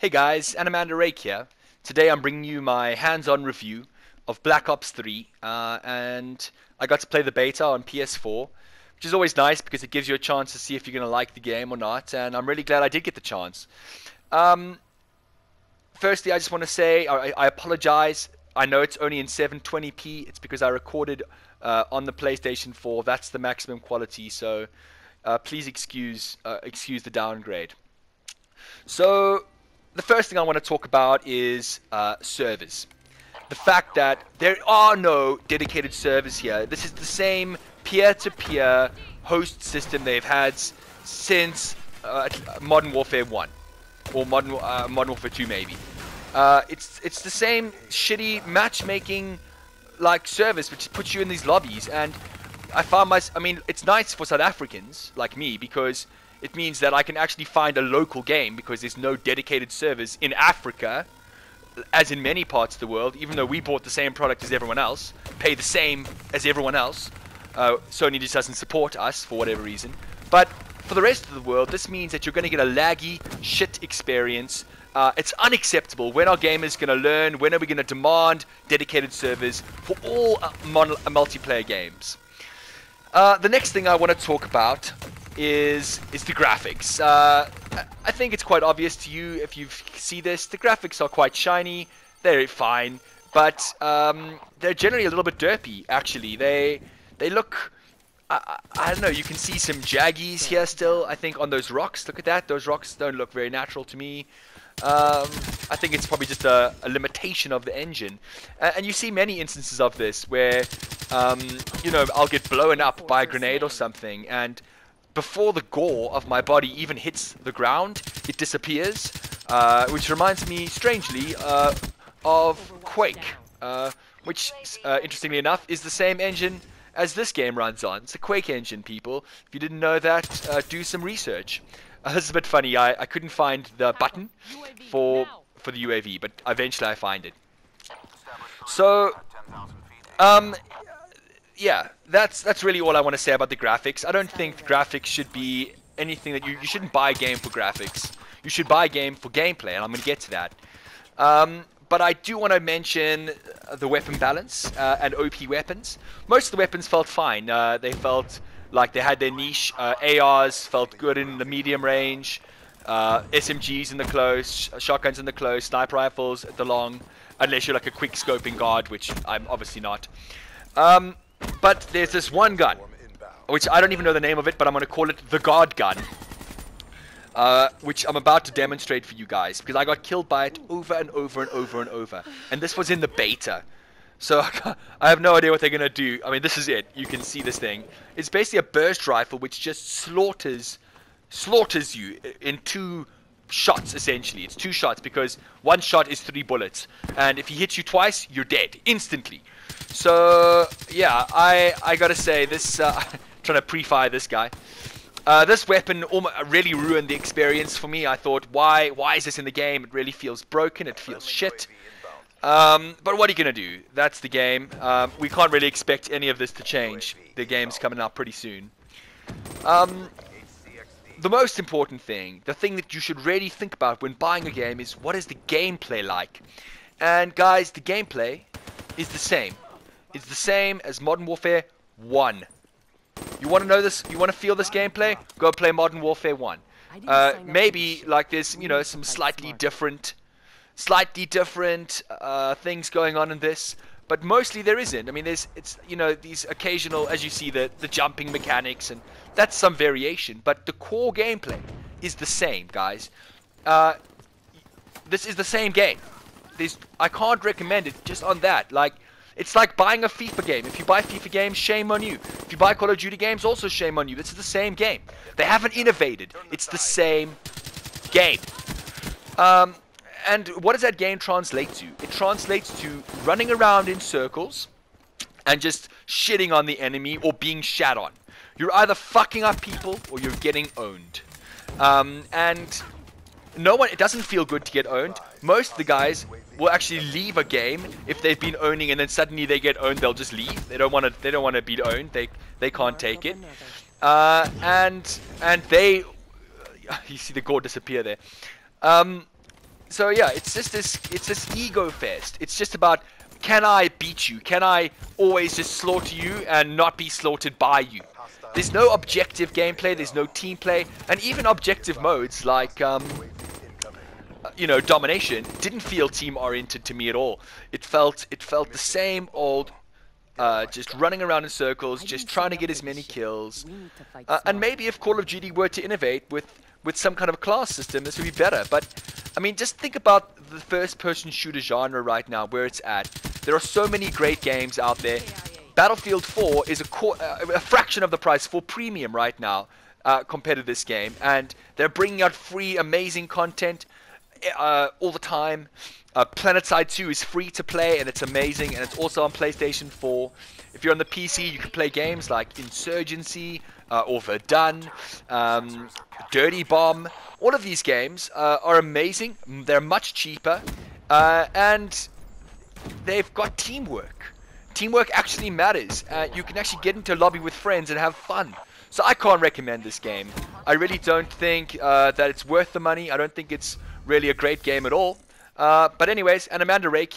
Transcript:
Hey guys, Anamanda Rake here. Today I'm bringing you my hands-on review of Black Ops 3, and I got to play the beta on PS4, which is always nice because it gives you a chance to see if you're going to like the game or not, and I'm really glad I did get the chance. Um, Firstly, I just want to say I apologize. I know it's only in 720p. It's because I recorded on the PlayStation 4. That's the maximum quality, so please excuse the downgrade. So, the first thing I want to talk about is servers. The fact that there are no dedicated servers here. This is the same peer-to-peer host system they've had since Modern Warfare 1 or Modern Warfare 2 maybe. It's the same shitty matchmaking like service which puts you in these lobbies, and I mean, it's nice for South Africans like me because it means that I can actually find a local game because there's no dedicated servers in Africa, as in many parts of the world, even though we bought the same product as everyone else, pay the same as everyone else. Sony just doesn't support us for whatever reason. But for the rest of the world, this means that you're going to get a laggy, shit experience. It's unacceptable. When are gamers going to learn? When are we going to demand dedicated servers for all multiplayer games? The next thing I want to talk about is the graphics. I think it's quite obvious to you if you see this. The graphics are quite shiny. They're fine, but they're generally a little bit derpy. Actually, they look. I don't know. You can see some jaggies here still. I think on those rocks. Look at that. Those rocks don't look very natural to me. I think it's probably just a limitation of the engine, and you see many instances of this where you know, I'll get blown up by a grenade or something, and before the gore of my body even hits the ground, it disappears, which reminds me strangely of Quake, which interestingly enough is the same engine as this game runs on. It's the Quake engine, people. If you didn't know that, do some research. This is a bit funny. I couldn't find the button for the UAV, but eventually I find it. So, yeah, that's really all I want to say about the graphics. I don't think the graphics should be anything that you shouldn't buy a game for graphics. You should buy a game for gameplay, and I'm going to get to that. But I do want to mention the weapon balance and OP weapons. Most of the weapons felt fine. They felt like they had their niche. ARs felt good in the medium range. SMGs in the close, shotguns in the close, sniper rifles at the long, unless you're like a quick scoping guard, which I'm obviously not. But there's this one gun, which I don't even know the name of it, but I'm going to call it the guard gun, which I'm about to demonstrate for you guys, because I got killed by it over and over and over and over. And this was in the beta. So I have no idea what they're going to do. I mean, this is it. You can see this thing. It's basically a burst rifle which just slaughters you in 2 shots, essentially. It's 2 shots because 1 shot is 3 bullets. And if he hits you twice, you're dead instantly. So, yeah, I gotta say, this, trying to pre-fire this guy. This weapon really ruined the experience for me. I thought, why is this in the game? It really feels broken. It feels shit. But what are you going to do? That's the game. We can't really expect any of this to change. The game's coming out pretty soon. The most important thing, the thing that you should really think about when buying a game is, what is the gameplay like? And guys, the gameplay is the same. It's the same as Modern Warfare 1. You want to know this? You want to feel this gameplay? Go play Modern Warfare 1. Maybe like there's, you know, some slightly different things going on in this, but mostly there isn't. I mean, it's you know, these occasional, as you see, the jumping mechanics, and that's some variation, but the core gameplay is the same, guys. This is the same game. I can't recommend it just on that. Like, it's like buying a FIFA game. If you buy FIFA games, shame on you. If you buy Call of Duty games, also shame on you. This is the same game. They haven't innovated. It's the same game. And what does that game translate to? It translates to running around in circles and just shitting on the enemy or being shat on. You're either fucking up people or you're getting owned. And no one, it doesn't feel good to get owned. Most of the guys will actually leave a game if they've been owning, and then suddenly they get owned. They'll just leave. They don't want to be owned. They can't take it. And they, you see the gore disappear there. So yeah, it's this ego fest. It's just about, can I beat you? Can I always just slaughter you and not be slaughtered by you? There's no objective gameplay, there's no team play, and even objective modes like you know, domination didn't feel team oriented to me at all. It felt the same old, just running around in circles, just trying to get as many kills. And maybe if Call of Duty were to innovate with some kind of a class system, this would be better. But I mean, just think about the first-person shooter genre right now, where it's at. There are so many great games out there. Battlefield 4 is a fraction of the price for premium right now compared to this game, and they're bringing out free, amazing content all the time. PlanetSide 2 is free to play, and it's amazing, and it's also on PlayStation 4. If you're on the PC, you can play games like Insurgency or Verdun, Dirty Bomb. All of these games are amazing. They're much cheaper, and they've got teamwork. Teamwork actually matters. You can actually get into a lobby with friends and have fun. So I can't recommend this game. I really don't think that it's worth the money. I don't think it's really a great game at all. But anyways, and Amanda Ray